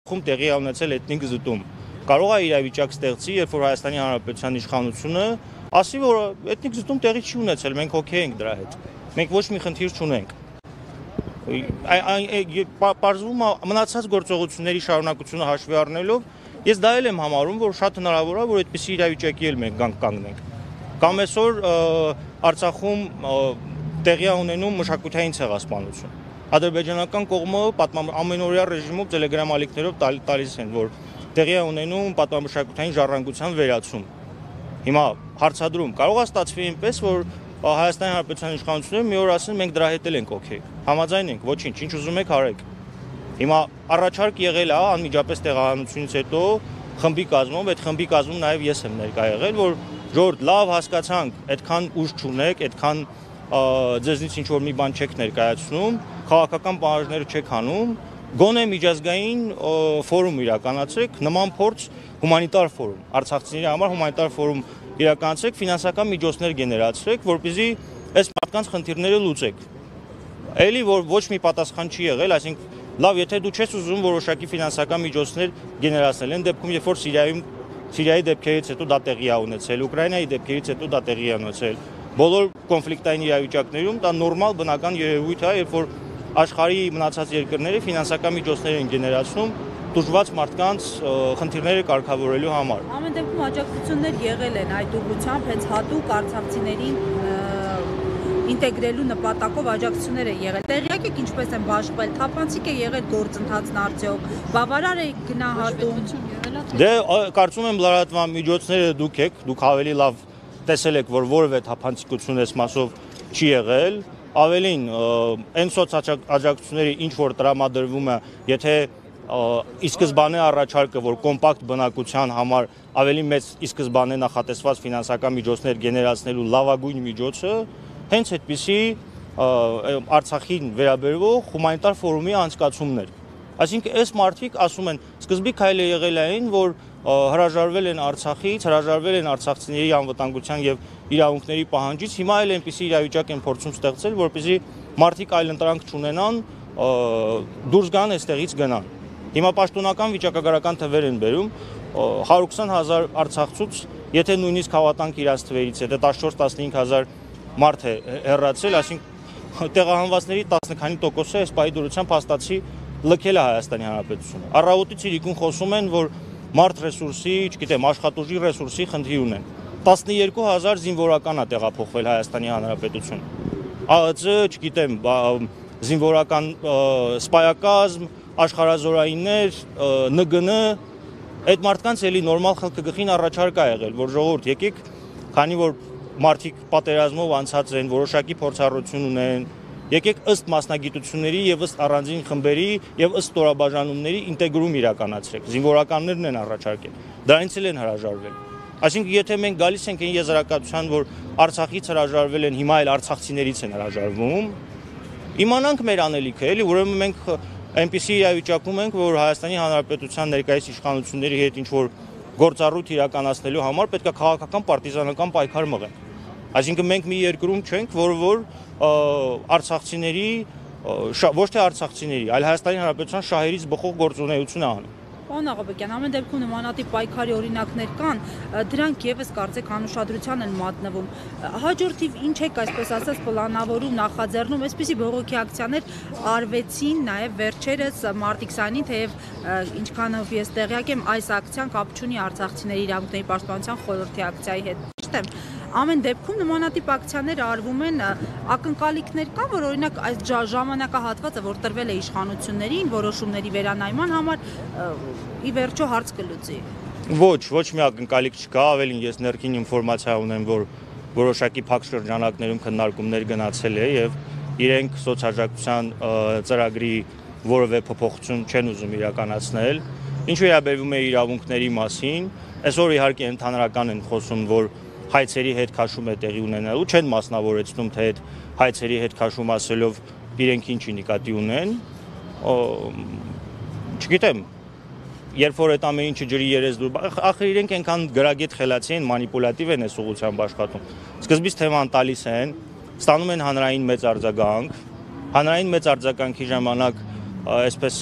Խումբ տեղի է ունեցել էթնիկ զտում։ Կարող է իրավիճակ ստեղծի, երբ որ Հայաստանի Հանրապետության իշխանությունը ասի, որ էթնիկ զտում տեղի չի ունեցել, մենք օքեյ ենք դրա հետ։ Մենք ոչ մի խնդիր չունենք։ Պարզվում է մնացած գործողությունների շարունակությունը հաշվի առնելով, ես դա էլ եմ համարում, որ շատ հնարավոր է, որ այդպիսի իրավիճակի էլ մենք կանգնենք։ Կամ այսօր Արցախում տեղի է ունենում մշակութային ցեղասպանություն։ Ադրբեջանական կողմը ամենօրյա ռեժիմով տելեգրամ ալիքներով տալիս են, որ տեղի է ունենում պատմամշակութային ժառանգության վերացում։ Հիմա հարցադրում կարող է ստացվի այնպես, որ Հայաստանի Հանրապետության իշխանությունները մի օր ասեն մենք դրա հետ ենք օքեյ։ Համաձայն ենք, ոչինչ, ինչ ուզում եք արեք։ Հիմա առաջարկ եղել է անմիջապես տեղահանությունից հետո խմբի կազմում, այդ խմբի կազմում նաև ես եմ ներկա եղել, որ ժողովուրդ լավ հասկացանք, այդքան ուժ չունեք, այդքան ձեզնից ինչ որ մի բան չեք ներկայացնում, քաղաքական պահանջները չեք անում, գոնե միջազգային ֆորում իրականացրեք, նման փորձ հումանիտար ֆորում, արցախցիների համար հումանիտար ֆորում իրականացրեք, ֆինանսական միջոցներ գեներացրեք, որպեսզի այս մարդկանց խնդիրները լուծեք։ Էլի որ ոչ մի պատասխան չի եղել, այսինքն լավ, եթե դու չես ուզում որոշակի ֆինանսական միջոցներ գեներացնել, այն դեպքում, երբ որ Սիրիայի դեպքերից հետո դա տեղի է ունեցել, Ուկրաինայի դեպքերից հետո դա տեղի է ունեցել, բոլոր կոնֆլիկտային իրավիճակներում դա նորմալ բնական երևույթ է, երբ որ աշխարհի մնացած երկրները ֆինանսական միջոցներ են գեներացնում դժվար մարդկանց խնդիրները կարգավորելու համար։ Ամեն դեպքում աջակցություններ եղել են այդ ուղղությամբ, հենց հատուկ արցախցիներին ինտեգրելու նպատակով աջակցություններ է եղել։ Տեղյակ եք ինչպես են բաշխվել, թափանցիկ է եղել գործընթացն արդյոք, բավարար է գնահատում։ Դե կարծում եմ լրատվական միջոցները դուք ավելի լավ տեսել եք, որ որևէ թափանցիկություն այս մասով չի եղել, ավելին այն սոցաջակցությունների ինչ որ տրամադրվում է, եթե ի սկզբանե առաջարկը, որ կոմպակտ բնակության համար ավելի մեծ ի սկզբանե նախատեսված ֆինանսական միջոցներ գեներացնելու լավագույն միջոցը հենց այդպիսի Արցախին վերաբերող հումանիտար ֆորումի անցկացումներ։ Այսինքն այս մարդիկ ասում են, սկզբի քայլը եղել այն, որ հրաժարվել են Արցախից, հրաժարվել են արցախցիների անվտանգության եւ իրավունքների պահանջից, հիմա էլ այնպիսի իրավիճակ են փորձում ստեղծել, որպեսզի մարդիկ այլ ընտրանք չունենան, դուրս գան այստեղից գնան։ Հիմա պաշտոնական վիճակագրական թվեր են բերում 120,000 արցախցուց, եթե նույնիսկ հավատանք իրաց թվերից, եթե 14-15,000 մարդ է հեռացել, այսինքն տեղահանվածների 10 քանի տոկոսը այս պահի դրությամբ հաստատի լքել է Հայաստանի Հանրապետությունը։ Առավոտից իրիկուն խոսում են, որ մարդ ռեսուրսի, չգիտեմ, աշխատուժի ռեսուրսի խնդիր ունեն։ 12,000 զինվորական է տեղափոխվել Հայաստանի Հանրապետություն։ ԱԸԾ, չգիտեմ, զինվորական սպայակազմ, աշխարհազորայիններ, ՆԳՆ, այդ մարդկանց էլի նորմալ խելքգխին առաջարկ է եղել, որ ժողովուրդ եկեք, քանի որ մարդիկ պատերազմով անցած են, որոշակի փորձառություն ունեն, եկեք ըստ մասնագիտությունների եւ ըստ առանձին խմբերի եւ ըստ ստորաբաժանումների ինտեգրում իրականացրեք։ Զինվորականներն են առաջարկել, դրանից էլ են հրաժարվել։ Այսինքն եթե մենք գալիս ենք այն եզրակացության, որ Արցախից հրաժարվել են, հիմա էլ արցախցիներից են հրաժարվում, իմանանք մեր անելիքը, էլի, ուրեմն մենք այնպիսի իրավիճակում ենք, որ Հայաստանի Հանրապետության ներկայիս իշխանությունների հետ ինչ որ գործառույթ իրականացնելու համար պետք է քաղաքական պարտիզանական պայքար մղենք։ Այսինքն մենք մի երկրում չենք, որ արցախցիների, ոչ թե արցախցիների, այլ Հայաստանի Հանրապետության շահերից բխող գործունեություն է անում։ Պարոն Աղաբեկյան, ամեն դեպքում նմանատիպ պայքարի օրինակներ կան, դրանք եւս կարծեք անուշադրության են մատնվում։ Հաջորդիվ ինչ եք այսպես ասած պլանավորում, նախաձեռնում, այսպիսի բողոքի ակցիաներ արվեցին նաեւ վերջերս մարտի 20-ին, թեև ինչքանով ես տեղյակ եմ, այս ակցիան կապ չունի արցախցիների իրավունքների պաշտպանության խորհրդի ակցիայի հետ։ Ճիշտ է։ Ամեն դեպքում նմանատիպ ակցիաներ արվում են, ակնկալիքներ կան, որ օրինակ այս ժամանակահատվածը, որ տրվել է իշխանություններին որոշումների վերանայման համար, ի վերջո հարց կլուծի։ Ոչ մի ակնկալիք չկա, ավելին ես ներքին ինֆորմացիա ունեմ, որ որոշակի փակ շրջանակներում քննարկումներ գնացել է եւ իրենք սոցիալական ծրագրի որևէ փոփոխություն չեն ուզում իրականացնել։ Ինչ վերաբերում է իրավունքների մասին, այսօր իհարկե ընդհանրական են խոսում, որ հայցերի հետ քաշում է տեղի ունենալու, չեն մասնավորեցնում, թե այդ հայցերի հետ քաշում ասելով իրենք ինչի նկատի ունեն, չգիտեմ, երբ որ այդ ամեն ինչը ջրի երես դուր, ախր իրենք այնքան գրագետ խելացի են, մանիպուլատիվ են այս ուղղությամբ աշխատում։ Սկզբից թեման տալիս են, ստանում են հանրային մեծ արձագանք, հանրային մեծ արձագանքի ժամանակ այսպես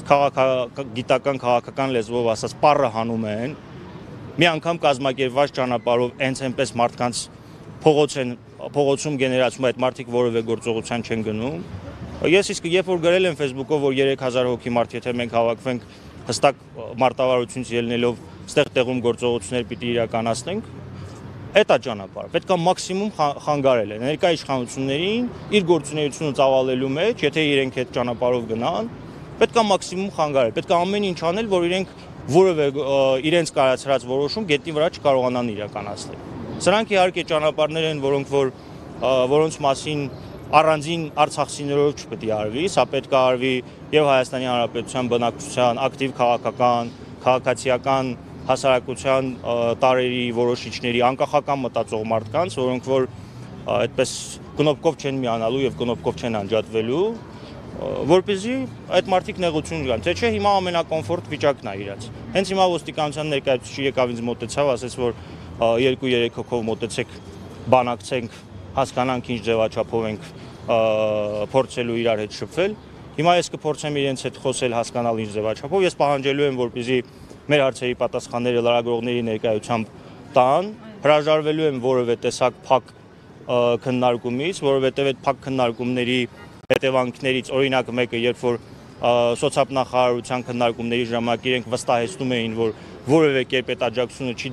գիտական քաղաքական լեզվով ասած պարը հանում են, մի անգամ կազմակերպված ճանապարհով հենց այնպես մարդկանց փողոցում գեներացում այդ մարդիկ որևէ գործողության չեն գնում։ Ես իսկ երբ որ գրել եմ Facebook-ով, որ 3000 հոգի մարդ, եթե մենք հավաքվենք հստակ մարտավարությունից ելնելով, ստեղ տեղում գործողություններ պիտի իրականացնենք, այդ է ճանապարհը։ Պետք է մաքսիմում խանգարել է ներկա իշխանություններին իր գործունեությունը ծավալելու մեջ, եթե իրենք այդ ճանապարհով գնան, պետք է մաքսիմում խանգարել։ Պետք է ամեն ինչ անել, որ իրենք որևէ իրենց կայացրած որոշում գետնի վրա չկարողանան իրականացնել։ Սրանք իհարկե ճանապարհներ են, որոնց մասին առանձին արցախցիներով չպետք է արվի, սա պետք է արվի եւ Հայաստանի Հանրապետության բնակչության ակտիվ քաղաքացիական հասարակության տարերի որոշիչների անկախական մտածող մարդկանց, որոնք որ այդպես կնոպկով չեն միանալու եւ կնոպկով չեն անջատվելու, որպեսզի այդ մարդիկ նեղություն գան։ Թե չէ հիմա ամենակոմֆորտ վիճակն է իրաց։ Հենց հիմա ոստիկանության ներկայացուցիչը եկավ ինձ մոտեցավ, ասաց, որ 2-3 հոգով մոտեցեք, բանակցենք, հասկանանք ինչ ձևաչափով ենք փորձելու իրար հետ շփվել։ Հիմա ես կփորձեմ իրենց հետ խոսել, հասկանալ ինչ ձևաչափով։ Ես պահանջելու եմ, որպեսզի մեր հարցերի պատասխանները լրագրողների ներկայությամբ տան, հրաժարվելու եմ որևէ տեսակ փակ քննարկումից, որովհետև այդ փակ քննարկումների հետևանքներից օրինակ մեկը, երբ որ սոցիալնախարարության քննարկումների ժամանակ իրենք վստահեցնում էին, որ որևէ կերպ այդ աջակցությունը չի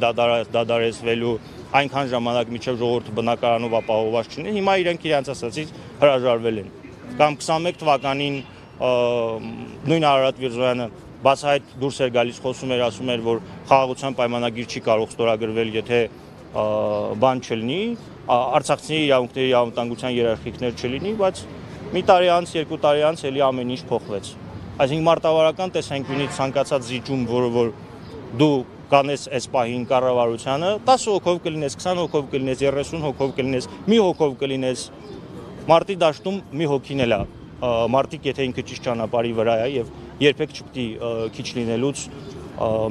դադարեցվելու այնքան ժամանակ մինչև ժողովուրդը բնակարանով ապահովված չլինի, հիմա իրենք իրենց ասացից հրաժարվել են։ Կամ 21 թվականին նույն Արարատ Միրզոյանը բացահայտ դուրս էր գալիս, խոսում էր, ասում էր, որ խաղաղության պայմանագիր չի կարող ստորագրվել, եթե բան չլինի, արցախցիների իրավունքների անվտանգության երաշխիքներ չլինի, բայց մի տարի անց, 2 տարի անց էլի ամեն ինչ փոխվեց։ Այսինքն մարտավարական տեսանկյունից ցանկացած զիջում, որը որ դու կանես այս պահին կառավարությանը, 10 հոգով կլինես, 20 հոգով կլինես, 30 հոգով կլինես, մի հոգով կլինես, մարտի դաշտում մի հոգին էլ է, մարտիկ եթե ինքը ճիշտ ճանապարհի վրա է եւ երբեք չպետք է քիչ լինելուց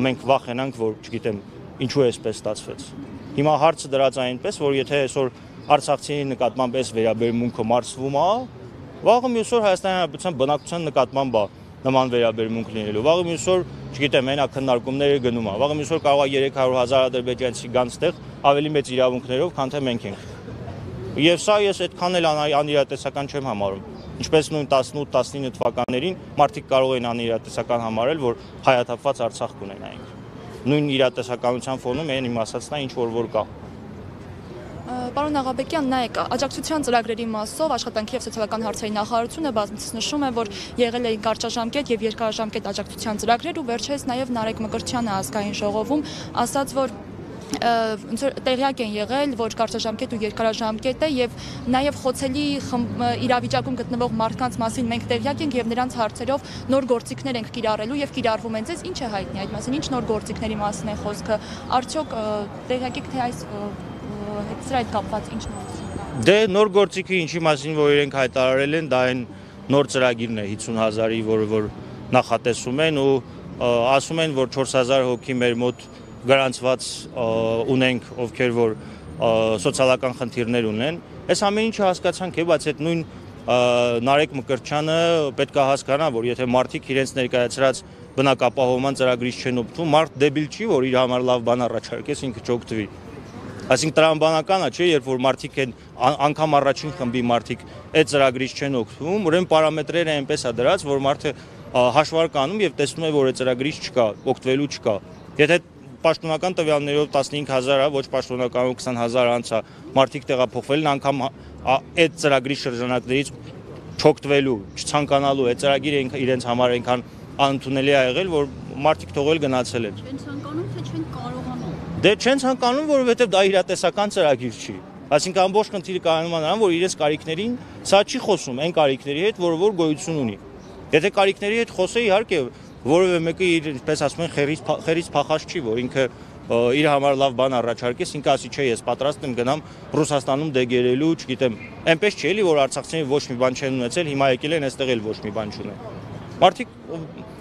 մենք վախենանք, որ չգիտեմ, ինչու է այսպես ստացվեց։ Հիմա հարցը դրած այնպես, որ եթե այսօր արցախցիների նկատմամբ այս վերաբերմունքը մարսվում է, վաղը մյուս օր Հայաստանի Հանրապետության բնակչության նկատմամբ է նման վերաբերմունք լինելու։ Վաղը մյուս օր, չգիտեմ, մենակ քննարկումները գնում է։ Վաղը մյուս օր կարող է 300,000 ադրբեջանցի գան ստեղ ավելի մեծ իրավունքներով, քան թե մենք ենք։ Եվ սա ես այդքան էլ անիրատեսական չեմ համարում։ Ինչպես նույն 18-19 թվականներին մարդիկ կարող են անիրատեսական համարել, որ հայաթափված Արցախ կունենայինք։ Նույն իրատեսականության ֆոնում այն իմ ասածն է, ինչ որ կա։ Պարոն Աղաբեկյան, նայեք, աջակցության ծրագրերի մասով աշխատանքի եւ սոցիալական հարցերի նախարարությունը բազմիցս նշում է, որ եղել է կարճաժամկետ եւ երկարաժամկետ աջակցության ծրագրեր ու վերջերս նաեւ Նարեկ Մկրտչյանը ազգային ժողովում ասաց, որ տեղյակ են եղել, որ կարճաժամկետ ու երկարաժամկետ է եւ նաեւ խոցելի իրավիճակում գտնվող մարդկանց մասին մենք տեղյակ ենք եւ նրանց հարցերով նոր գործիքներ ենք կիրառելու եւ կիրառվում են։ Ձեզ ինչ է հայտնի այդ մասին, ինչ նոր գործիքների մասին է խոսքը։ Արդյոք տեղյակ եք թե այս սրա հետ կապված ինչ նորություն կա։ Դե նոր գործիքը ինչի մասին որ իրենք հայտարարել են, դա այն նոր ծրագիրն է 50,000-ի, որը որ նախատեսում են ու ասում են, որ 4000 հոգի մեր մոտ գրանցված ունենք, ովքեր որ սոցիալական խնդիրներ ունեն։ Այս ամեն ինչը հասկացանք է, բայց այդ նույն Նարեկ Մկրտչյանը պետք է հասկանա, որ եթե մարդիկ իրենց ներկայացրած բնակապահովման ծրագրից չեն օգտվում, մարդ դեբիլ չի, որ իր համար լավ բան առաջարկես, ինքը չօգտվի։ Այսինքն տրամաբանական է, չէ, երբ որ մարդիկ են անգամ առաջին խմբի մարդիկ այդ ծրագրից չեն օգտվում, ուրեմն պարամետրերը այնպես է դրած, որ մարդը հաշվարկ անում եւ տեսնում է, որ այդ ծրագրից չկա, օգտվելու չկա։ Եթե պաշտոնական տվյալներով 15,000 է, ոչ պաշտոնականով 20,000 անց է, մարդիկ տեղափոխվել են անգամ այդ ծրագրի շրջանակներից չօգտվելու, չցանկանալու, այդ ծրագիրը իրենց համար այնքան անընդունելի է եղել, որ մարդիկ թողել գնացել են։ Չեն ցանկանում, թե չեն կարողանում։ Դե չեն ցանկանում, որովհետև դա իրատեսական ծրագիր չի։ Այսինքն ամբողջ խնդիրը կայանում է նրան, որ իրենց կարիքներին սա չի խոսում այն կարիքների հետ, որը որ գոյություն ունի։ Եթե կարիքների հետ խոսե, իհարկե որևէ մեկը իրպես ասում են խերից փախած չի, որ ինքը իր համար լավ բան առաջարկես, ինքը ասի չէ, ես պատրաստ եմ գնամ Ռուսաստանում դեգերելու, չգիտեմ, այնպես չէ էլի, որ արցախցիները ոչ մի բան չեն ունեցել, հիմա եկել են այստեղ էլ ոչ մի բան չունեն։ Մարդիկ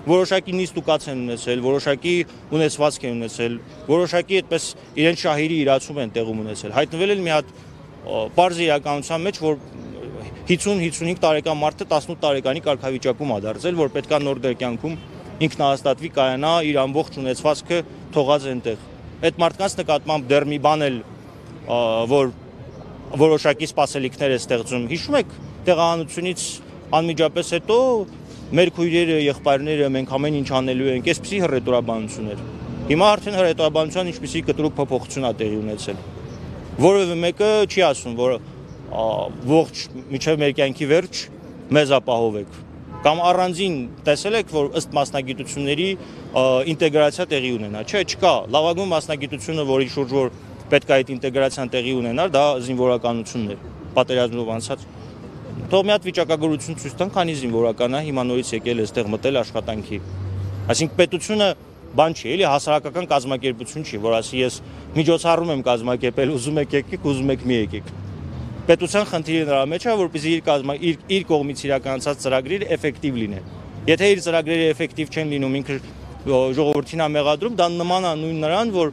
որոշակի նիստուկաց են ունեցել, որոշակի ունեցվածք են ունեցել, որոշակի այդպես իրենց շահերի իրացում են տեղում ունեցել։ Հայտնվել են մի հատ պարզ իրականության մեջ, որ 50-55 տարեկան մարդը 18 տարեկանի կարգավիճակում է դարձել, որ պետքա նոր կյանքում ինքնահաստատվի, կայանա, իր ամբողջ ունեցվածքը թողած այնտեղ։ Այդ մարդկանց նկատմամբ դեռ մի բան էլ որ որոշակի սպասելիքներ է ստեղծում։ Հիշում եք տեղահանությունից անմիջապես հետո մեր քույրերը, եղբայրները մենք ամեն ինչ անելու ենք, այսպիսի հռետորաբանություն էր։ Հիմա արդեն հռետորաբանության ինչպիսի կտրուկ փոփոխություն է տեղի ունեցել։ Որևէ մեկը չի ասում, որ ողջ միջև մեր կյանքի վերջ մեզ ապահովեք։ Կամ առանձին տեսել եք, որ ըստ մասնագիտությունների ինտեգրացիա տեղի ունենա։ Չէ, չկա։ Լավագույն մասնագիտությունը, որի շուրջ որ պետք է այդ ինտեգրացիան տեղի ունենար, դա զինվորականությունն է, պատերազմով անցած։ Թող մի հատ վիճակագրություն ցույց տան, քանի զինվորական է հիմա նորից եկել այստեղ մտել աշխատանքի։ Այսինքն պետությունը բան չի, էլի հասարակական կազմակերպություն չի, որ ասի ես միջոցառում եմ կազմակերպել, ուզում եք եկեք, ուզում եք մի եկեք։ Պետության խնդիրը նրա մեջ է, որպեսզի իր կողմից իրականացած ծրագրերը էֆեկտիվ լինեն։ Եթե իր ծրագրերը էֆեկտիվ չեն լինում, ինքը ժողովրդին է մեղադրում, դա նման է նույն նրան, որ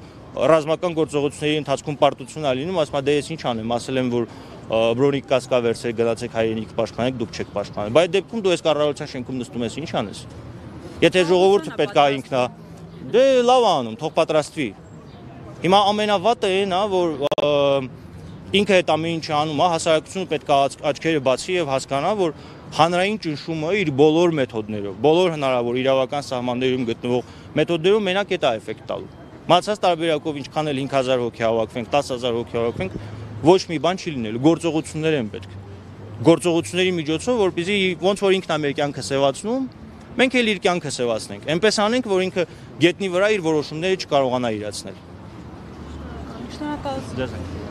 ռազմական գործողությունների ընթացքում պարտություն է լինում, ասում է դե ես ինչ անեմ, ասել եմ, որ բրոնիկ կասկա վերցրեք, գնացեք հայրենիք պաշտպանեք, դուք չեք պաշտպանել։ Բայց դեպքում դու այս կառավարության շենքում նստում ես, ինչ անես։ Եթե ժողովուրդը պետք է ինքնա, դե լավ անում, թող պատրաստվի։ Հիմա ամենավատը այն է, որ ինքը այդ ամեն ինչը անում է, հասարակությունը պետք է աչքերը բացի եւ հասկանա, որ հանրային ճնշումը իր բոլոր մեթոդներով, բոլոր հնարավոր իրավական սահմաններում գտնվող մեթոդներով մենակ այդ է էֆեկտ տալու։ Մացած տարբերակով ինչքան էլ 5000 հոգի հավաքվենք, 10000 հոգի հավաքվենք, ոչ մի բան չի լինելու, գործողություններ են պետք։ Գործողությունների միջոցով, որպեսզի ոնց որ ինքն է մեր կյանքը սևացնում, մենք էլ իր կյանքը սևացնենք։ Այնպես անենք, որ ինքը գետնի վրա իր որոշումները չկարողանա իրացնել։ Շնորհակալություն։ Ձեզ ենք։